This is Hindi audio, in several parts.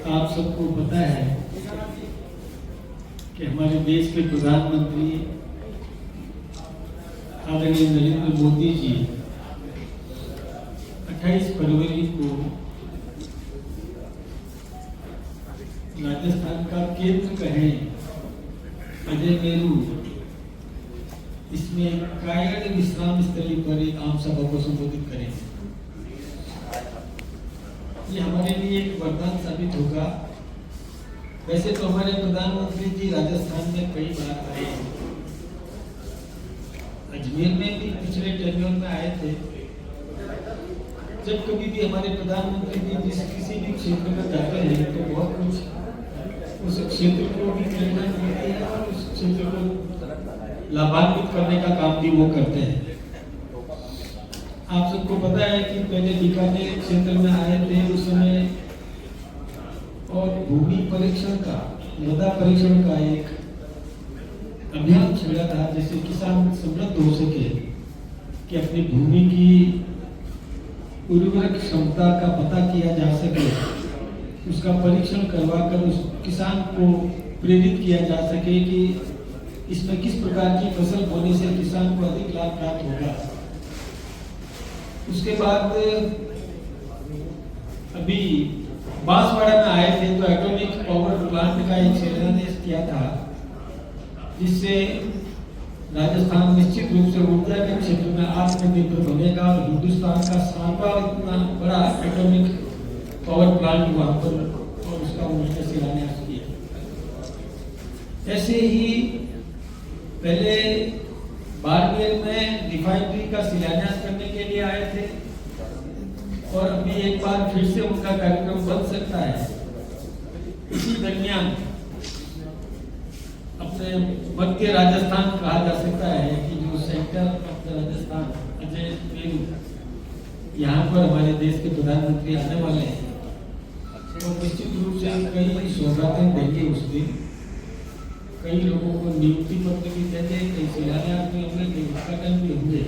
आप सबको पता है कि हमारे देश के प्रधानमंत्री आदरणीय नरेंद्र मोदी जी 28 फरवरी को राजस्थान का केंद्र कहें अजय मेरू इसमें कायड़ विश्राम स्थली पर एक आम सभा को संबोधित करेंगे। ये हमारे लिए एक वरदान साबित होगा। वैसे तो हमारे प्रधानमंत्री जी राजस्थान में कई बार आए, अजमेर में भी पिछले टेन्योर में आए थे। जब कभी भी हमारे प्रधानमंत्री जी किसी भी क्षेत्र में जाते हैं तो बहुत कुछ उस क्षेत्र को भी प्रेरणा मिलती है और उस क्षेत्र को लाभान्वित करने का काम भी वो करते हैं। आप सबको पता है कि पहले बीकानेर क्षेत्र में आए थे उस समय, और भूमि परीक्षण का, मृदा परीक्षण का एक अभियान चला था जिससे किसान समृद्ध हो सके कि अपनी भूमि की उर्वरक क्षमता का पता किया जा सके, उसका परीक्षण करवाकर उस किसान को प्रेरित किया जा सके कि इसमें किस प्रकार की फसल बोने से किसान को अधिक लाभ प्राप्त होगा। उसके बाद अभी बांसवाड़ा में आए थे तो एटॉमिक पावर प्लांट का एक शिलान्यास किया था, जिससे राजस्थान निश्चित रूप से ऊर्जा के क्षेत्र में आत्मनिर्भर बनेगा और हिंदुस्तान का 7वां इतना बड़ा एटॉमिक पावर प्लांट वहां पर, और उसका उन्होंने शिलान्यास किया। ऐसे ही पहले बाड़मेर में रिफाइनरी का शिलान्यास करने के लिए आए थे, और अभी एक बार फिर से उनका कार्यक्रम बन सकता है। इसी दरमियान अपने मध्य राजस्थान कहा जा सकता है कि जो सेंटर ऑफ राजस्थान अजय मेरू यहाँ पर हमारे देश के प्रधानमंत्री आने वाले हैं, तो निश्चित रूप से कई सौगातें देंगे उस दिन। कई लोगों को नियुक्ति पत्र भी देंगे, कई शिलान्यास भी होंगे, कई उद्घाटन भी होंगे।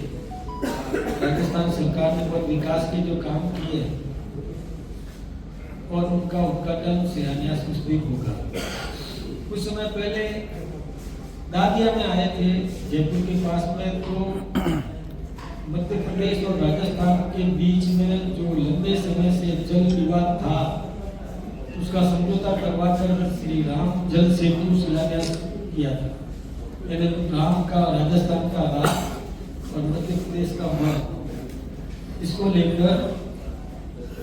राजस्थान सरकार ने बहुत विकास के जो काम किए और उनका उद्घाटन शिलान्यास उस दिन होगा। कुछ समय पहले दादिया में आए थे जयपुर के पास में, तो मध्य प्रदेश और राजस्थान के बीच में जो लंबे समय से जल विवाद था उसका समझौता करवाकर श्री राम जल सेतु शिलान्यास किया था। यानी राम का, राजस्थान का राम और मध्य प्रदेश का मन, इसको लेकर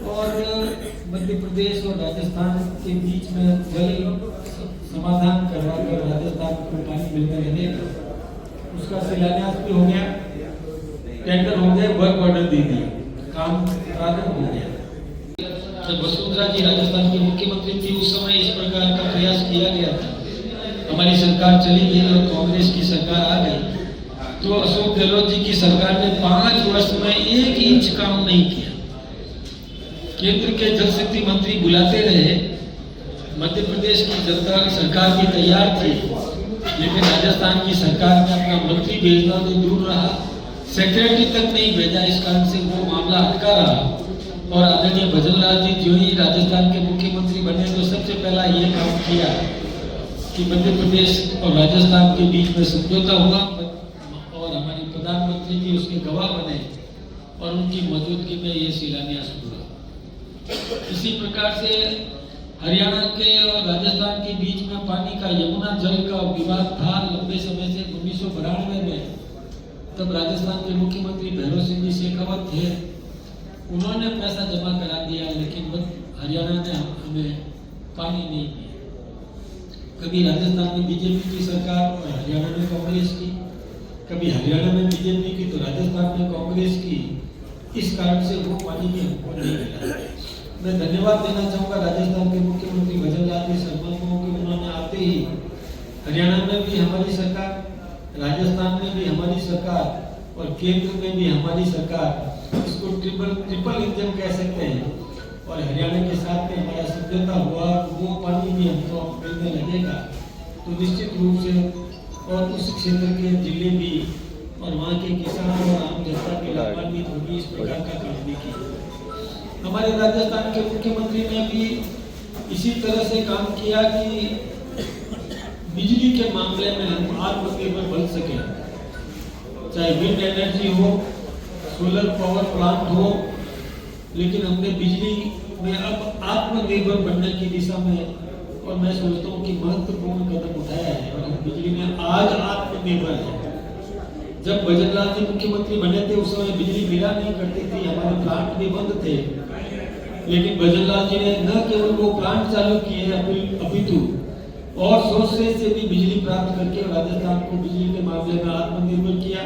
और मध्य प्रदेश और राजस्थान के बीच में जल समाधान करवाकर राजस्थान को पानी मिलता रहेगा, उसका शिलान्यास भी हो गया, टेंडर हो गए, वर्क ऑर्डर दे दिया, काम प्रारंभ हो गया। जब वसुंधरा जी राजस्थान के मुख्यमंत्री थी उस समय इस प्रकार का प्रयास किया गया था। हमारी सरकार चली गई और कांग्रेस की सरकार आ गई, तो अशोक गहलोत जी की सरकार ने 5 वर्ष में 1 इंच काम नहीं किया। केंद्र के जल शक्ति मंत्री बुलाते रहे, मध्य प्रदेश की जनता सरकार भी तैयार थी, लेकिन राजस्थान की सरकार ने अपना मंत्री भेजना तो दूर रहा, सेक्रेटरी तक नहीं भेजा। इस कारण से वो मामला अटका रहा। और आदरणीय भजनलाल जी जो ही राजस्थान के मुख्यमंत्री बने तो सबसे पहला ये काम किया कि मध्य प्रदेश और राजस्थान के बीच में समझौता हुआ और हमारे प्रधानमंत्री जी उसके गवाह बने और उनकी मौजूदगी में ये शिलान्यास हुआ। इसी प्रकार से हरियाणा के और राजस्थान के बीच में पानी का, यमुना जल का विवाद था लंबे समय से। 1992 में तब राजस्थान के मुख्यमंत्री भैरव सिंह जी शेखावत थे, उन्होंने पैसा जमा करा दिया, लेकिन हरियाणा ने हमें पानी नहीं दिया। कभी राजस्थान में बीजेपी की सरकार और हरियाणा में कांग्रेस की, कभी हरियाणा में बीजेपी की तो राजस्थान में कांग्रेस की। इस कारण से वो पानी भी हमको नहीं मिला। मैं धन्यवाद देना चाहूँगा राजस्थान के मुख्यमंत्री भजनलाल जी शर्मा को कि उन्होंने आते ही हरियाणा में भी हमारी सरकार, राजस्थान में भी हमारी सरकार और केंद्र में भी हमारी सरकार, इसको ट्रिपल इंजन कह सकते हैं, और हरियाणा के साथ में हमारा समझौता हुआ, वो पानी भी हमको मिलने लगेगा तो निश्चित रूप से और उस क्षेत्र के जिले भी और वहाँ के किसान और आम जनता की लाभान्वित होगी। इस प्रकार का काम भी किया। हमारे राजस्थान के मुख्यमंत्री ने भी इसी इसी तरह से काम किया कि बिजली के मामले में हम आत्मनिर्भर बन सके, चाहे विंड एनर्जी हो, सोलर पावर प्लांट हो, लेकिन हमने बिजली में अब आत्मनिर्भर बनने की दिशा में, और मैं सोचता हूँ कि महत्वपूर्ण कदम उठाया है और हम बिजली में आज आत्मनिर्भर है। जब भजनलाल जी मुख्यमंत्री बने थे उस समय बिजली मिला नहीं करती थी, हमारे प्लांट भी बंद थे, लेकिन भजनलाल जी ने न केवल वो प्लांट चालू किए अपितु और सोर्स से भी बिजली प्राप्त करके राजस्थान को बिजली के मामले में आत्मनिर्भर किया।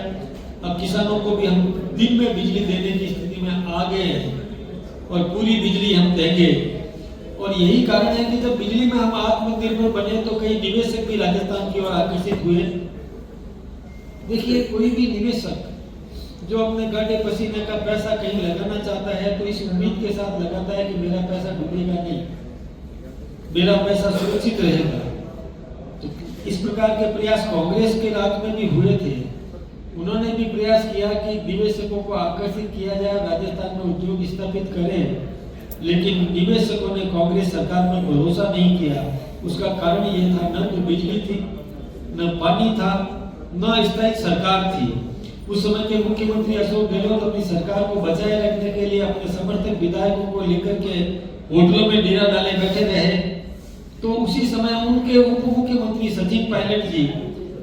अब किसानों को भी हम दिन में बिजली देने की स्थिति में आ गए हैं और पूरी बिजली हम देंगे। और यही कारण है कि जब बिजली में हम आत्मनिर्भर बने तो कई निवेशक भी राजस्थान की ओर आकर्षित हुए। देखिए, कोई भी निवेशक जो अपने गाढ़े पसीने का पैसा कहीं लगाना चाहता है तो इस उम्मीद के साथ लगाता है कि मेरा पैसा डूबेगा नहीं, मेरा पैसा सुरक्षित रहेगा। तो इस प्रकार के प्रयास कांग्रेस के राज में भी हुए थे। उन्होंने भी प्रयास किया कि निवेशकों को आकर्षित किया जाए, राजस्थान में उद्योग स्थापित करें, लेकिन निवेशकों ने कांग्रेस सरकार में भरोसा नहीं किया। उसका कारण ये था, न तो बिजली थी, न पानी था, न स्थायी सरकार थी। उस समय के मुख्यमंत्री अशोक गहलोत अपनी सरकार को बचाए रखने के लिए अपने समर्थक विधायकों को लेकर के होटलों में डेरा डाले बैठे रहे। तो उसी समय उनके उप मुख्यमंत्री सचिन पायलट जी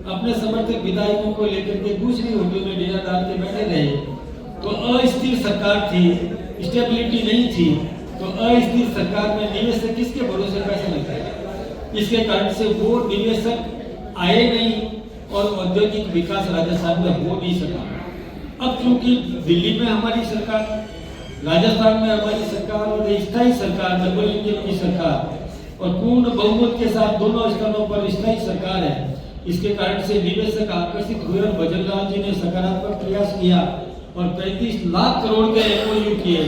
अपने समर्थक विधायकों को लेकर के दूसरी होटल में डेरा डाल के बैठे रहे। तो अस्थिर सरकार थी, स्टेबिलिटी नहीं थी। तो अस्थिर सरकार में निवेशक किसके भरोसे पैसे लगाए? इसके कारण से वो निवेशक आए नहीं और औद्योगिक विकास राजस्थान में हो नहीं सका। अब क्योंकि दिल्ली में हमारी सरकार, राजस्थान में हमारी सरकार और स्थायी सरकार, डबल इंजन की सरकार और पूर्ण बहुमत के साथ दोनों स्थानों पर स्थायी सरकार है, इसके कारण से निवेशक आकर्षित हुए और भजनलाल जी ने सकारात्मक प्रयास किया और 35 लाख करोड़ के एमओयू किए।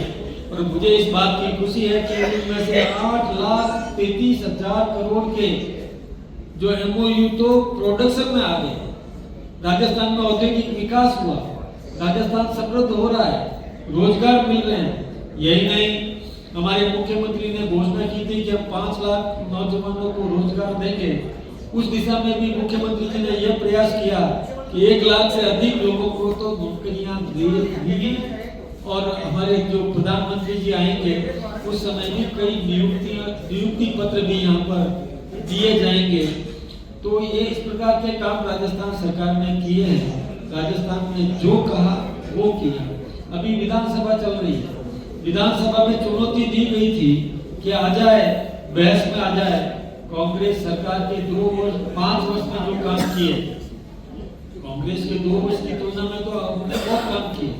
और मुझे इस बात की खुशी है कि उनमें से 8,33,000 करोड़ के जो एमओयू तो प्रोडक्शन में आ गए। राजस्थान में औद्योगिक विकास हुआ, राजस्थान समृद्ध हो रहा है, रोजगार मिल रहे हैं। यही नहीं, हमारे मुख्यमंत्री ने घोषणा की थी कि हम 5 लाख नौजवानों को रोजगार देंगे। उस दिशा में भी मुख्यमंत्री जी ने यह प्रयास किया कि 1 लाख से अधिक लोगों को तो नौकरियां दी। और हमारे जो प्रधानमंत्री जी आएंगे उस समय भी कई नियुक्ति पत्र भी यहाँ पर दिए जाएंगे। तो ये इस प्रकार के काम राजस्थान सरकार ने किए हैं। राजस्थान ने जो कहा वो किया। अभी विधानसभा चल रही है, विधानसभा में चुनौती दी गई थी कि आ जाए, बहस में आ जाए कांग्रेस सरकार के 5 वर्ष में जो काम किए। कांग्रेस के 2 वर्ष की तुलना में तो हमने बहुत काम किए,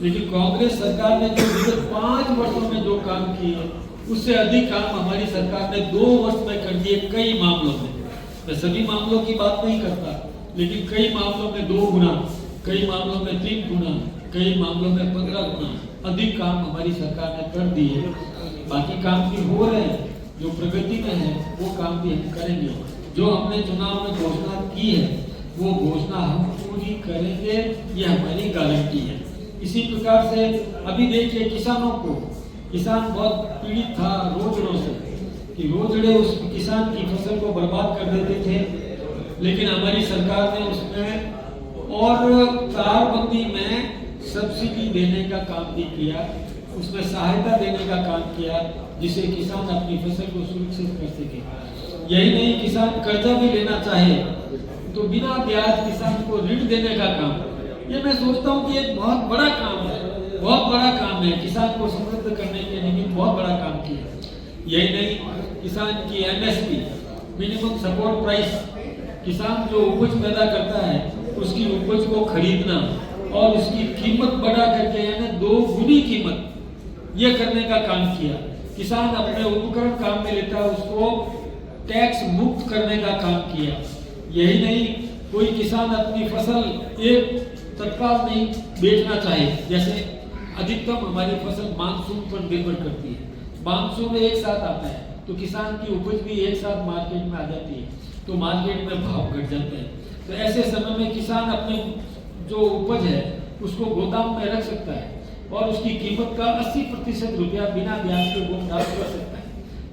लेकिन कांग्रेस सरकार ने जो विगत 5 वर्षों में जो काम किए उससे अधिक काम हमारी सरकार ने 2 वर्ष में कर दिए। कई मामलों में, मैं सभी मामलों की बात नहीं करता, लेकिन कई मामलों में 2 गुना, कई मामलों में 3 गुना, कई मामलों में 15 गुना अधिक काम हमारी सरकार ने कर दिए। बाकी काम भी हो रहे हैं, जो प्रगति में है वो काम भी हम करेंगे। जो हमने चुनाव में घोषणा की है वो घोषणा हम पूरी करेंगे, ये हमारी गारंटी है। इसी प्रकार से अभी देखिए किसानों को, किसान बहुत पीड़ित था रोजड़ों से कि रोजड़े उस किसान की फसल को बर्बाद कर देते थे, लेकिन हमारी सरकार ने उसमें और तारबंदी में सब्सिडी देने का काम भी किया, उसमें सहायता देने का काम किया, जिससे किसान अपनी फसल को सुरक्षित कर सके। यही नहीं, किसान कर्जा भी लेना चाहे तो बिना ब्याज किसान को ऋण देने का काम, ये मैं सोचता हूँ कि एक बहुत बड़ा काम है, बहुत बड़ा काम है। किसान को समृद्ध करने के लिए बहुत बड़ा काम किया। यही नहीं, किसान की एमएसपी, मिनिमम सपोर्ट प्राइस, किसान जो उपज पैदा करता है उसकी उपज को खरीदना और उसकी कीमत बढ़ा करके यानी 2 गुनी कीमत, ये करने का काम किया। किसान अपने उपकरण काम में लेता है उसको टैक्स मुक्त करने का काम किया। यही नहीं, कोई किसान अपनी फसल एक तत्काल नहीं बेचना चाहे, जैसे अधिकतम हमारी फसल मानसून पर निर्भर करती है, मानसून एक साथ आता है तो किसान की उपज भी एक साथ मार्केट में आ जाती है, तो मार्केट में भाव घट जाते हैं। तो ऐसे समय में किसान अपने जो उपज है उसको गोदाम में रख सकता है और उसकी कीमत का 80% रुपया बिना ब्याज के वो प्राप्त कर सकता है।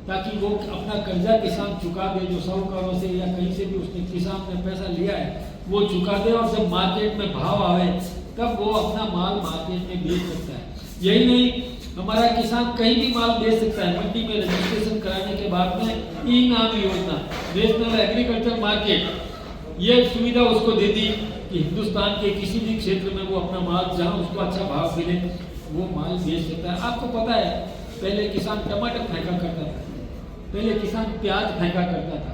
ताकि वो अपना कर्जा किसान चुका दे, जो साहूकारों से या कहीं से भी उसने किसान ने पैसा लिया है वो चुका दे, और जब मार्केट में भाव आवे तब वो अपना माल मार्केट में बेच सकता है। यही नहीं, हमारा किसान कहीं भी माल बेच सकता है। मंडी में रजिस्ट्रेशन कराने के बाद में ई नाम योजना, नेशनल एग्रीकल्चर मार्केट, ये सुविधा उसको दे दी कि हिंदुस्तान के किसी भी क्षेत्र में वो अपना माल जहाँ उसको अच्छा भाव मिले वो माल बेच सकता है। आपको पता है पहले किसान टमाटर फेंका करता था, पहले किसान प्याज फेंका करता था,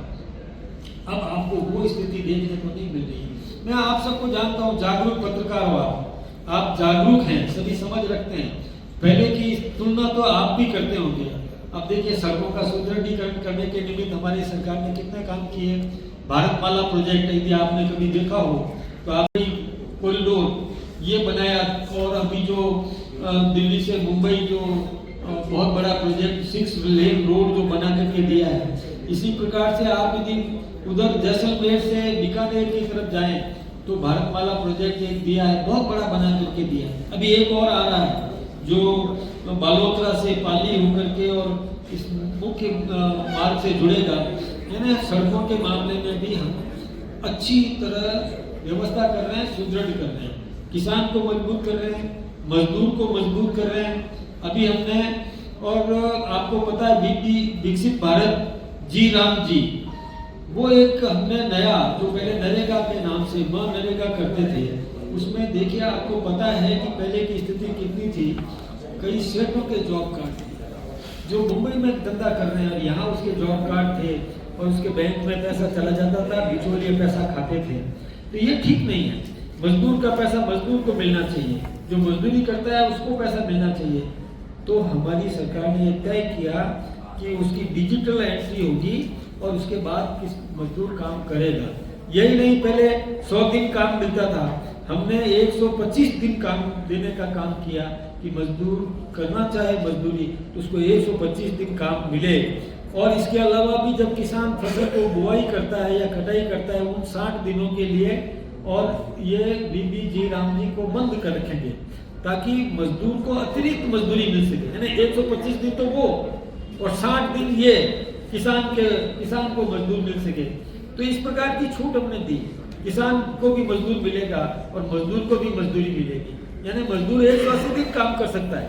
अब आपको वो स्थिति देखने को नहीं मिल रही है। मैं आप सबको जानता हूँ, जागरूक पत्रकार हो आप जागरूक हैं, सभी समझ रखते हैं। पहले की तुलना तो आप भी करते होंगे। अब देखिए सड़कों का सुदृढ़ीकरण करने के निमित्त हमारी सरकार ने कितने काम किए। भारतमाला प्रोजेक्ट यदि आपने कभी देखा हो तो आपने कॉरिडोर ये बनाया, और अभी जो दिल्ली से मुंबई जो बहुत बड़ा प्रोजेक्ट 6 लेन रोड जो बना करके दिया है। इसी प्रकार से आप यदि उधर जैसलमेर से बीकानेर की तरफ जाएं तो भारतमाला प्रोजेक्ट एक दिया है, बहुत बड़ा बना करके दिया है। अभी एक और आ रहा है जो बालोतरा से पाली होकर के और इस मुख्य मार्ग से जुड़ेगा। यानी सड़कों के मामले में भी हम अच्छी तरह व्यवस्था कर रहे हैं, सुदृढ़ कर रहे हैं, किसान को मजबूत कर रहे हैं, मजदूर को मजबूत कर रहे हैं। अभी हमने, और आपको पता है बीपी विकसित भारत जी राम जी, वो एक हमने नया, जो पहले नरेगा के नाम से मनरेगा करते थे, उसमें देखिए आपको पता है कि पहले की स्थिति कितनी थी। कई सेठों के जॉब कार्ड थे जो मुंबई में धंधा कर रहे हैं और यहाँ उसके जॉब कार्ड थे और उसके बैंक में पैसा चला जाता था, बिचौलिए पैसा खाते थे। तो ये ठीक नहीं है। मजदूर का पैसा मजदूर को मिलना चाहिए, जो मजदूरी करता है उसको पैसा मिलना चाहिए। तो हमारी सरकार ने तय किया कि उसकी डिजिटल एंट्री होगी और उसके बाद किस मजदूर काम करेगा। यही नहीं, पहले 100 दिन काम मिलता था, हमने 125 दिन काम देने का काम किया कि मजदूर करना चाहे मजदूरी तो उसको 125 दिन काम मिले। और इसके अलावा भी जब किसान फसल को बुआई करता है या कटाई करता है उन 60 दिनों के लिए, और ये बीबी जी राम जी को बंद कर रखेंगे ताकि मजदूर को अतिरिक्त मजदूरी मिल सके। यानी 125 दिन तो वो और 60 दिन ये किसान को मजदूर मिल सके। तो इस प्रकार की छूट हमने दी, किसान को भी मजदूर मिलेगा और मजदूर को भी मजदूरी मिलेगी। यानी मजदूर 180 दिन काम कर सकता है,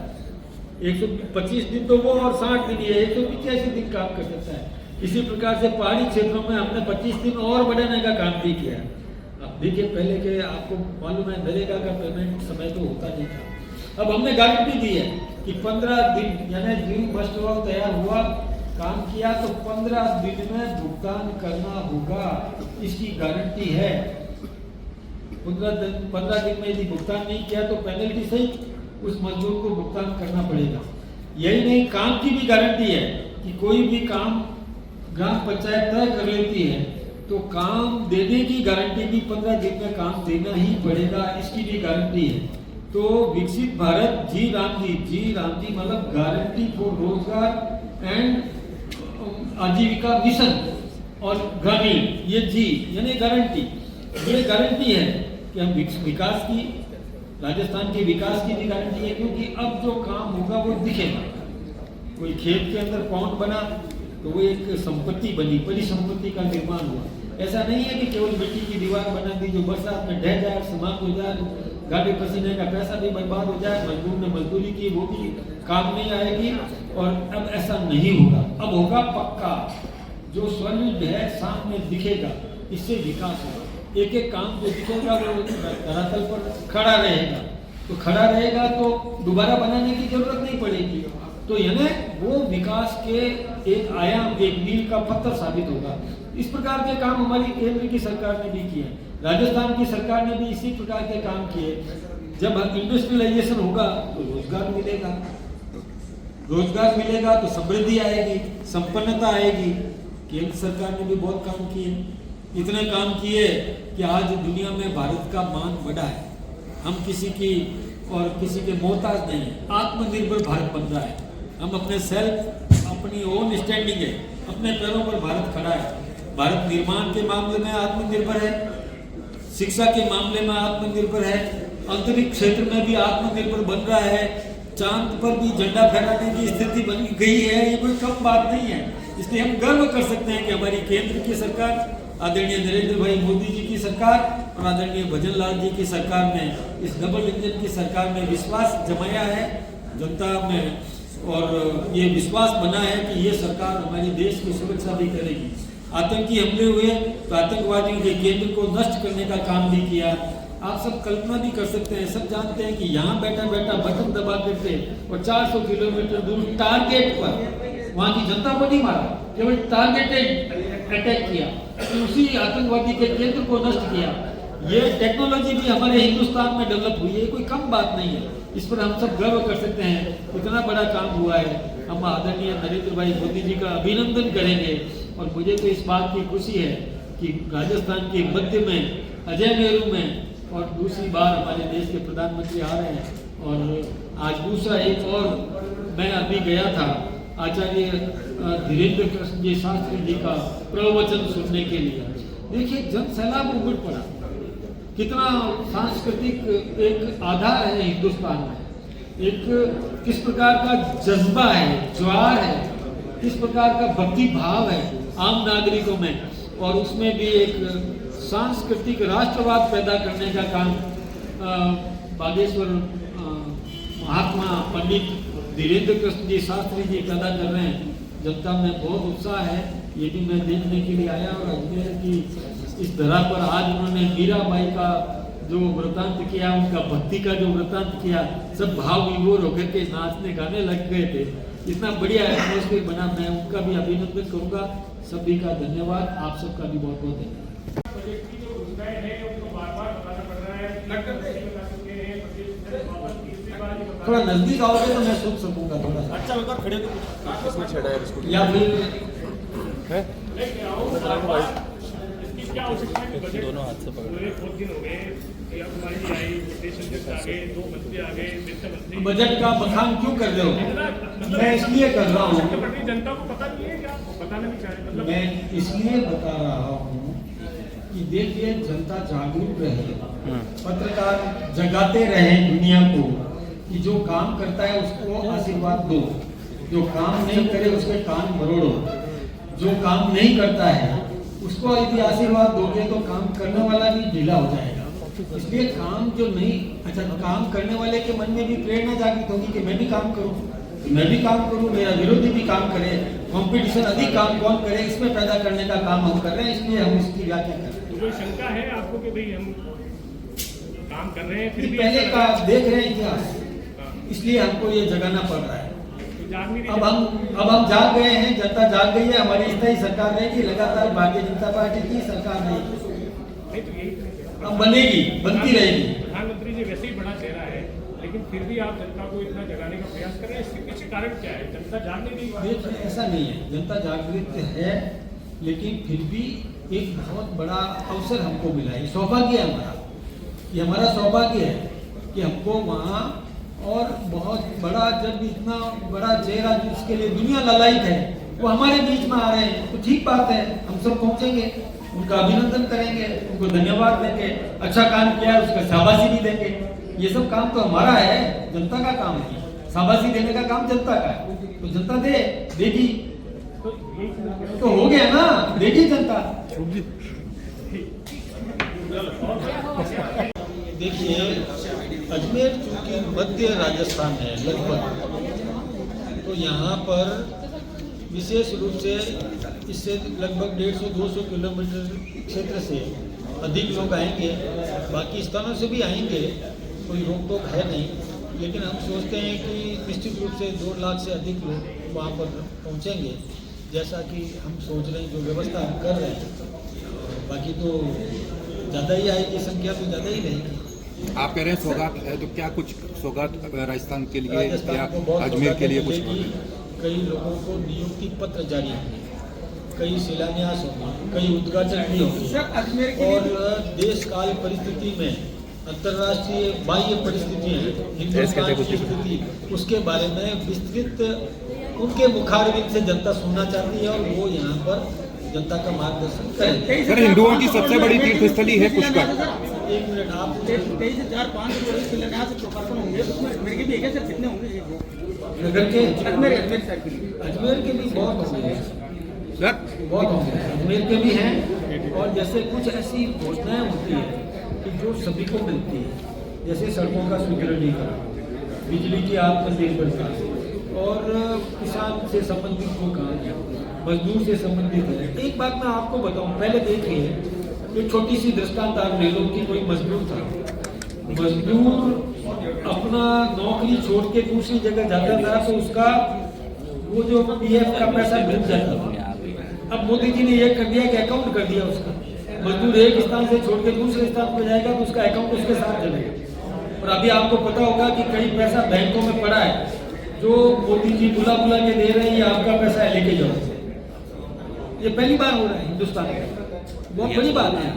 125 दिन तो वो और 60 दिन ये 185 दिन काम कर सकता है। इसी प्रकार से पहाड़ी क्षेत्रों में हमने 25 दिन और बढ़ाने का काम भी किया है। अब देखिए पहले के आपको मालूम है नरेगा का पेमेंट समय तो होता नहीं था, अब हमने गारंटी दी है कि 15 दिन, यानी ड्रीम मस्ट वर्क तैयार हुआ, काम किया तो 15 दिन में भुगतान करना होगा, इसकी गारंटी है। 15 दिन में यदि भुगतान नहीं किया तो पेनल्टी सहित उस मजदूर को भुगतान करना पड़ेगा। यही नहीं, काम की भी गारंटी है कि कोई भी काम ग्राम पंचायत तय कर लेती है तो काम देने की गारंटी भी 15 दिन में काम देना ही पड़ेगा, इसकी भी गारंटी है। तो विकसित भारत जी राम जी मतलब गारंटी फॉर रोजगार एंड आजीविका मिशन और ग्रामीण, ये जी यानी गारंटी, ये गारंटी है कि हम विकास की, राजस्थान के विकास की भी गारंटी है। क्योंकि अब जो काम होगा वो दिखेगा। कोई खेत के अंदर पॉन्ड बना तो वो एक संपत्ति बनी, परिसंपत्ति का निर्माण हुआ। ऐसा नहीं है कि केवल मिट्टी की दीवार बना दी जो बरसात में ढह जाए, समाप्त हो जाए, गाड़ी पसीने का पैसा भी बर्बाद हो जाए, मजदूर ने मजदूरी की वो भी काम नहीं आएगी। और अब ऐसा नहीं होगा, अब होगा पक्का, जो स्वनिर्भर है सामने दिखेगा, इससे विकास होगा। एक एक काम जो दिखेगा वो धरातल पर खड़ा रहेगा, तो खड़ा रहेगा तो दोबारा बनाने की जरूरत नहीं पड़ेगी। तो यानी वो विकास के एक आयाम, एक मील का पत्थर साबित होगा। इस प्रकार के काम हमारी केंद्र की सरकार ने भी किए, राजस्थान की सरकार ने भी इसी प्रकार के काम किए। जब इंडस्ट्रियलाइजेशन होगा तो रोजगार मिलेगा तो समृद्धि आएगी, संपन्नता आएगी। केंद्र सरकार ने भी बहुत काम किए, इतने काम किए कि आज दुनिया में भारत का मान बढ़ा है। हम किसी की और किसी के मोहताज नहीं है, आत्मनिर्भर भारत बन रहा है। हम अपने सेल्फ, अपनी ओन स्टैंडिंग है, अपने पैरों पर भारत खड़ा है। भारत निर्माण के मामले में आत्मनिर्भर है, शिक्षा के मामले में आत्मनिर्भर है, अंतरिक्ष क्षेत्र में भी आत्मनिर्भर बन रहा है। चांद पर भी झंडा फहराने की स्थिति बन गई है, ये कोई कम बात नहीं है। इसलिए हम गर्व कर सकते हैं कि हमारी केंद्र की सरकार, आदरणीय नरेंद्र भाई मोदी जी की सरकार और आदरणीय भजन लाल जी की सरकार ने, इस डबल इंजन की सरकार ने विश्वास जमाया है जनता में, और ये विश्वास बना है कि ये सरकार हमारी देश की सुरक्षा भी करेगी। आतंकी हमले हुए तो आतंकवादियों के केंद्र को नष्ट करने का काम भी किया। आप सब कल्पना भी कर सकते हैं, सब जानते हैं कि यहाँ बैठा बैठा बटन दबा करके और 400 किलोमीटर दूर टारगेट पर वहाँ की जनता को नहीं मारा, केवल टारगेटेड अटैक किया, तो उसी आतंकवादी के केंद्र को नष्ट किया। ये टेक्नोलॉजी भी हमारे हिंदुस्तान में डेवलप हुई है, कोई कम बात नहीं है। इस पर हम सब गर्व कर सकते हैं, इतना बड़ा काम हुआ है। हम आदरणीय नरेंद्र भाई मोदी जी का अभिनंदन करेंगे। और मुझे तो इस बात की खुशी है कि राजस्थान के मध्य में अजयमेरू में और दूसरी बार हमारे देश के प्रधानमंत्री आ रहे हैं। और आज दूसरा एक और मैं अभी गया था आचार्य धीरेन्द्र कृष्ण जी शास्त्री जी का प्रवचन सुनने के लिए। देखिए जन सैलाब उमड़ पड़ा, कितना सांस्कृतिक एक आधार है हिंदुस्तान में, एक किस प्रकार का जज्बा है, ज्वार है, किस प्रकार का भक्ति भाव है आम नागरिकों में, और उसमें भी एक सांस्कृतिक राष्ट्रवाद पैदा करने का काम बागेश्वर महात्मा पंडित धीरेन्द्र कृष्ण जी शास्त्री जी पैदा कर रहे हैं। जनता में बहुत उत्साह है, ये भी मैं देखने के लिए आया। और अजमेर की इस धरा पर आज उन्होंने मीराबाई का जो वृतांत किया, उनका भक्ति का जो वृतांत किया, सब भाव विभोर होकर के नाचने गाने लग गए थे। इतना बढ़िया एटमोस्फेयर बना, मैं उनका भी अभिनंदन करूंगा। सभी का धन्यवाद, आप सबका भी बहुत बहुत धन्यवाद। थोड़ा नजदीक आओगे तो मैं सोच सकूंगा थोड़ा सा। अच्छा होगा, खड़े इसमें छेड़ा है इसको या फिर है क्या हो सकता है कि दोनों हाथ से पकड़ बहुत दिन हो गए या हमारी आई देश आ गए, 2 मंत्री आ गए, वित्त मंत्री। बजट का बखान क्यों कर रहे हो? मैं इसलिए कर रहा हूँ, जनता को पता नहीं है, क्या बताना नहीं चाह रहे। मैं इसलिए बता रहा हूँ कि देखिए जनता जागरूक रहे, पत्रकार जगाते रहे दुनिया को कि जो काम करता है उसको आशीर्वाद दो, जो काम नहीं करे उसके कान मरोड़ो, जो काम नहीं करता है उसको यदि आशीर्वाद दोगे तो काम करने वाला भी ढीला हो जाएगा। इसलिए काम जो नहीं, अच्छा काम करने वाले के मन में भी प्रेरणा जागृत होगी कि मैं भी काम करूं, मैं भी काम करूं, मेरा विरोधी भी काम करे, कंपटीशन अधिक काम कौन करे, इसमें पैदा करने का काम हम कर रहे हैं। इसलिए हम इसकी व्याख्या कर रहे हैं। कोई शंका है आपको कि भाई हम काम कर रहे हैं, फिर पहले का देख रहे हैं इतिहास, इसलिए हमको ये जगाना पड़ रहा है। अब हम जाग गए हैं, जनता जाग गई है, हमारी स्थायी सरकार रहेगी, लगातार भारतीय जनता पार्टी की सरकार रहेगी, अब बनेगी, बनती रहेगी। प्रधानमंत्री जी वैसे ही बड़ा चेहरा है, लेकिन फिर भी आप जनता को इतना जगाने का प्रयास कर रहे हैं, इसके पीछे कारण क्या है? जनता जाग नहीं रही? ऐसा नहीं है, जनता जागृत है, लेकिन फिर भी एक बहुत बड़ा अवसर हमको मिला है, सौभाग्य है हमारा, ये हमारा सौभाग्य है कि हमको वहाँ और बहुत बड़ा, जब इतना बड़ा चेहरा जिसके लिए दुनिया ललायित है वो हमारे बीच में आ रहे हैं, तो ठीक बात है, हम सब पहुंचेंगे, उनका अभिनंदन करेंगे, उनको धन्यवाद देंगे, अच्छा काम किया है उसका शाबाशी भी देंगे। ये सब काम तो हमारा है, जनता का काम है, शाबाशी देने का काम जनता का है, तो जनता देगी तो हो गया ना, देगी जनता। देखिए अजमेर चूंकि मध्य राजस्थान है लगभग, तो यहाँ पर विशेष रूप से इससे लगभग 150-200 किलोमीटर क्षेत्र से अधिक लोग आएंगे, बाकी स्थानों से भी आएंगे, कोई रोक टोक है नहीं, लेकिन हम सोचते हैं कि निश्चित रूप से 2 लाख से अधिक लोग वहाँ पर पहुँचेंगे, जैसा कि हम सोच रहे हैं, जो व्यवस्था हम कर रहे हैं। बाकी तो ज़्यादा ही आएगी, संख्या तो ज़्यादा ही रहेगी। आप कह रहे हैं सौगात है, तो क्या कुछ सौगात राजस्थान के लिए या अजमेर के लिए कुछ? कई लोगों को नियुक्ति पत्र जारी होंगे, कई शिलान्यास होंगे, कई उद्घाटन भी होंगे, और देश काल परिस्थिति में अंतर्राष्ट्रीय बाह्य परिस्थितियाँ हिंदुस्तान की स्थिति, उसके बारे में विस्तृत उनके मुखारबिंद से जनता सुनना चाहती है, और वो यहाँ पर जनता का मार्गदर्शन करें। सर हिंदुओं की सबसे बड़ी तीर्थस्थली है पुष्कर, एक मिनट आप 23 से 4-5 शिलान्यास लोकार्पण होंगे, उसमें अजमेर के भी है सर? कितने होंगे? नगर के अजमेर सर के लिए अजमेर के भी बहुत होंगे सर बहुत होंगे, अजमेर के भी हैं। और जैसे कुछ ऐसी योजनाएं होती है कि जो सभी को मिलती है, जैसे सड़कों का सुदृढ़ीकरण, बिजली की आत्मनिर्भरता और किसान से संबंधित वो काम है, मजदूर से संबंधित है। एक बात मैं आपको बताऊं, पहले देखिए एक छोटी सी दृष्टांत आप ले लो कि कोई मजदूर था, मजदूर अपना नौकरी छोड़ के दूसरी जगह जाता था तो उसका वो जो पीएफ का पैसा डूब जाता था। अब मोदी जी ने ये कर दिया कि अकाउंट कर दिया उसका, मजदूर एक स्थान से छोड़ के दूसरे स्थान पर जाएगा तो उसका अकाउंट उसके साथ चलेगा। और अभी आपको पता होगा कि कई पैसा बैंकों में पड़ा है जो मोदी जी बुला के दे रहे हैं, ये आपका पैसा है लेके जाओ। ये पहली बार हो रहा है हिंदुस्तान में, बहुत बड़ी बात है।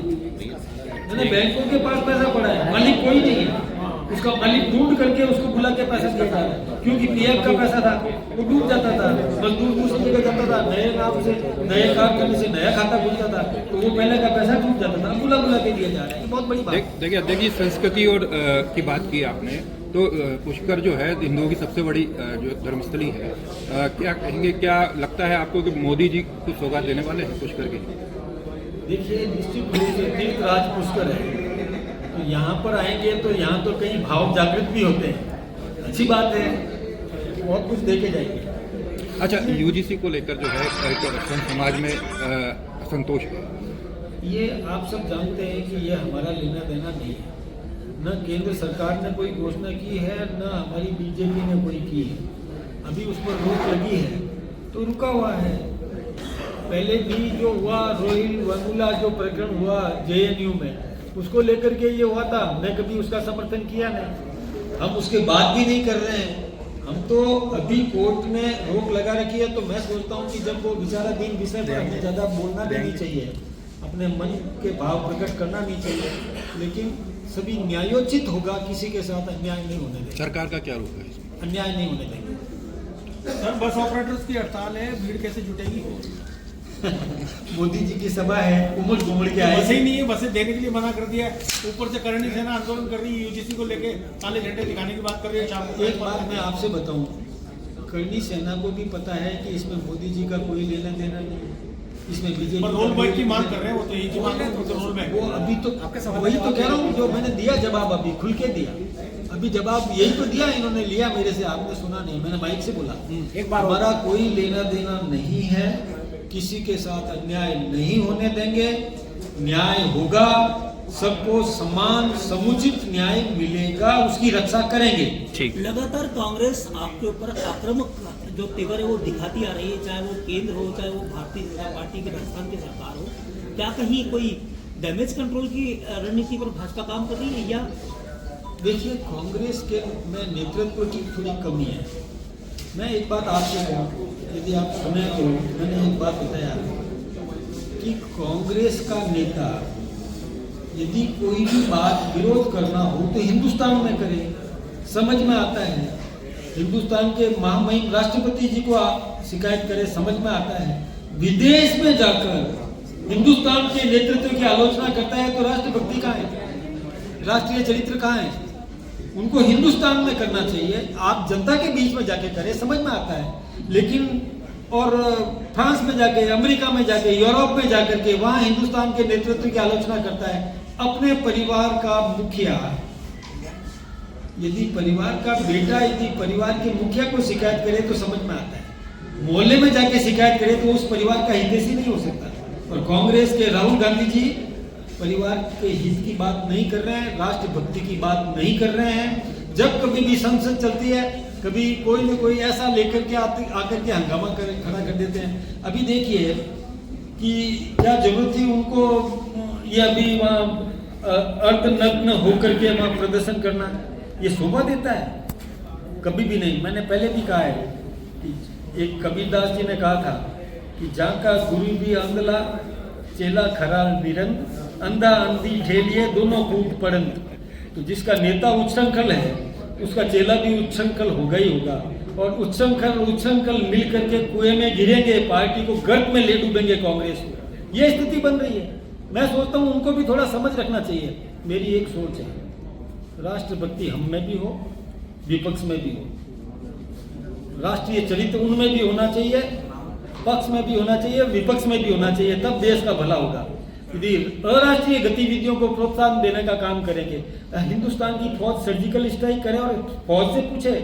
मैंने बैंकों के पास पैसा पड़ा है, मालिक कोई नहीं है, उसका मालिक ढूंढ करके उसको बुला के पैसा दिया जा रहा है, क्योंकि पीएफ का पैसा था वो डूब जाता था, मजदूर दूसरी जगह जाता था, नए नाम से नए काम करने से नया खाता खुलता था तो वो पहले का पैसा डूब जाता था, बुला के दिया जा रहा है। ये बहुत बड़ी बात। देखिए संस्कृति और की बात की आपने, तो पुष्कर जो है हिंदुओं की सबसे बड़ी जो धर्मस्थली है, क्या कहेंगे, क्या लगता है आपको कि मोदी जी को सौगात देने वाले हैं पुष्कर की? देखिए निश्चित रूप से तीर्थराज पुष्कर है, तो यहाँ पर आएंगे तो यहाँ तो कई भाव जागृत भी होते हैं, अच्छी बात है, बहुत कुछ देखे जाएंगे। अच्छा, यूजीसी को लेकर जो है समाज में असंतोष है, ये आप सब जानते हैं कि ये हमारा लेना देना नहीं है, न केंद्र सरकार ने कोई घोषणा की है, न हमारी बीजेपी ने कोई की है। अभी उस पर रोक लगी है तो रुका हुआ है। पहले भी जो हुआ रोहिल वेमुला जो प्रकरण हुआ जेएनयू में, उसको लेकर के ये हुआ था, मैं कभी उसका समर्थन किया नहीं, हम उसके बात भी नहीं कर रहे हैं। हम तो अभी कोर्ट ने रोक लगा रखी है, तो मैं सोचता हूँ कि जब वो विचाराधीन विषय पर हमें ज़्यादा बोलना भी नहीं चाहिए, अपने मन के भाव प्रकट करना नहीं चाहिए, लेकिन सभी न्यायोचित होगा, किसी के साथ अन्याय नहीं होने देंगे। सरकार का क्या रुख है इसमें? अन्याय नहीं होने देंगे। सर बस ऑपरेटर्स की हड़ताल है, भीड़ कैसे जुटेगी? मोदी जी की सभा है, उमड़ घुमड़ के आए। बसें ही नहीं है, बसें देने के लिए मना कर दिया है, ऊपर से करणी सेना आंदोलन कर रही है, यूजीसी को लेके काले झंडे दिखाने की बात कर रही है शाम को। एक बात मैं आपसे बताऊं, करणी सेना को भी पता है कि इसमें मोदी जी का कोई लेना देना नहीं है, इसमें बीजेपी रोल बैक की मांग कर रहे हैं, वो तो यही मांग कर रहे हैं, रोल बैक। वो अभी तो वही तो कह रहा हूँ, जो मैंने दिया जवाब, अभी खुल के दिया, अभी जवाब यही तो दिया, इन्होंने लिया मेरे से, आपने सुना नहीं, मैंने माइक से बोला। एक बार हमारा कोई लेना देना नहीं है, किसी के साथ अन्याय नहीं होने देंगे, न्याय होगा, सबको समान समुचित न्याय मिलेगा, उसकी रक्षा करेंगे। ठीक। लगातार कांग्रेस आपके ऊपर आक्रामक जो तेवर है वो दिखाती आ रही है, चाहे वो केंद्र हो, चाहे वो भारतीय जनता पार्टी की राजस्थान की सरकार हो। क्या कहीं कोई डैमेज कंट्रोल की रणनीति पर भाजपा काम कर रही है या? देखिए, कांग्रेस के में नेतृत्व की थोड़ी कमी है। मैं एक बात आपसे कहूँ, यदि आप सुने तो मैंने एक बात बताया कि कांग्रेस का नेता यदि कोई भी बात विरोध करना हो तो हिंदुस्तान में करे, समझ में आता है। हिंदुस्तान के महामहिम राष्ट्रपति जी को आप शिकायत करें, समझ में आता है। विदेश में जाकर हिंदुस्तान के नेतृत्व की आलोचना करता है तो राष्ट्रभक्ति कहाँ है, राष्ट्रीय चरित्र कहाँ है? उनको हिंदुस्तान में करना चाहिए, आप जनता के बीच में जाके करें, समझ में आता है। लेकिन और फ्रांस में जाके, अमेरिका में जाके, यूरोप में जाकर के वहाँ हिंदुस्तान के नेतृत्व की आलोचना करता है। अपने परिवार का मुखिया, यदि परिवार का बेटा यदि परिवार के मुखिया को शिकायत करे तो समझ में आता है, मोहल्ले में जाके शिकायत करे तो उस परिवार का हितैषी नहीं हो सकता। और कांग्रेस के राहुल गांधी जी परिवार के हित की बात नहीं कर रहे हैं, राष्ट्रभक्ति की बात नहीं कर रहे हैं। जब कभी भी संसद चलती है, कभी कोई न कोई ऐसा लेकर के आकर के हंगामा खड़ा कर देते हैं। अभी देखिए कि क्या जरूरत थी उनको ये अभी वहाँ अर्धनग्न होकर के वहाँ प्रदर्शन करना, ये शोभा देता है? कभी भी नहीं। मैंने पहले भी कहा है कि एक कबीरदास जी ने कहा था कि जहाँ का गुरु भी अंधला, चेला खराल बिरंद, अंधा अंधी ठेलिए दोनों कूद पड़ंद। तो जिसका नेता उच्छृंखल है उसका चेला भी उच्छृंखल होगा ही होगा, और उच्छृंखल मिल करके कुएं में गिरेंगे, पार्टी को गर्त में ले डूबेंगे कांग्रेस को। ये स्थिति बन रही है। मैं सोचता हूँ उनको भी थोड़ा समझ रखना चाहिए। मेरी एक सोच है, राष्ट्रभक्ति हम में भी हो, विपक्ष में भी हो, राष्ट्रीय चरित्र उनमें भी होना चाहिए, पक्ष में भी होना चाहिए, विपक्ष में भी होना चाहिए, तब देश का भला होगा। यदि अराष्ट्रीय गतिविधियों को प्रोत्साहन देने का काम करेंगे, हिंदुस्तान की फौज सर्जिकल स्ट्राइक करे और फौज से पूछे,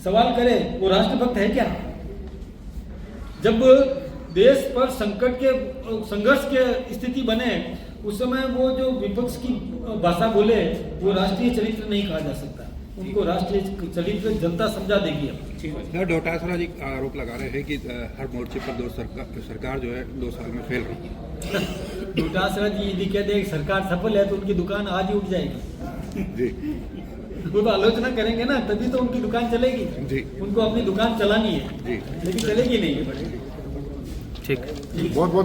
सवाल करे वो राष्ट्रभक्त है क्या? जब देश पर संकट के संघर्ष के स्थिति बने उस समय वो जो विपक्ष की भाषा बोले वो राष्ट्रीय चरित्र नहीं कहा जा सकता। उनको राष्ट्रीय चरित्र जनता समझा देगी। सर डोटासरा जी आरोप लगा रहे हैं कि हर मोर्चे पर सरकार जो है 2 साल में फेल रही है। डोटासरा जी यदि कह दे सरकार सफल है तो उनकी दुकान आज ही उठ जाएगी जी। वो तो आलोचना करेंगे ना, तभी तो उनकी दुकान चलेगी जी। उनको अपनी दुकान चलानी है जी। लेकिन चलेगी नहीं। ठीक। बहुत बहुत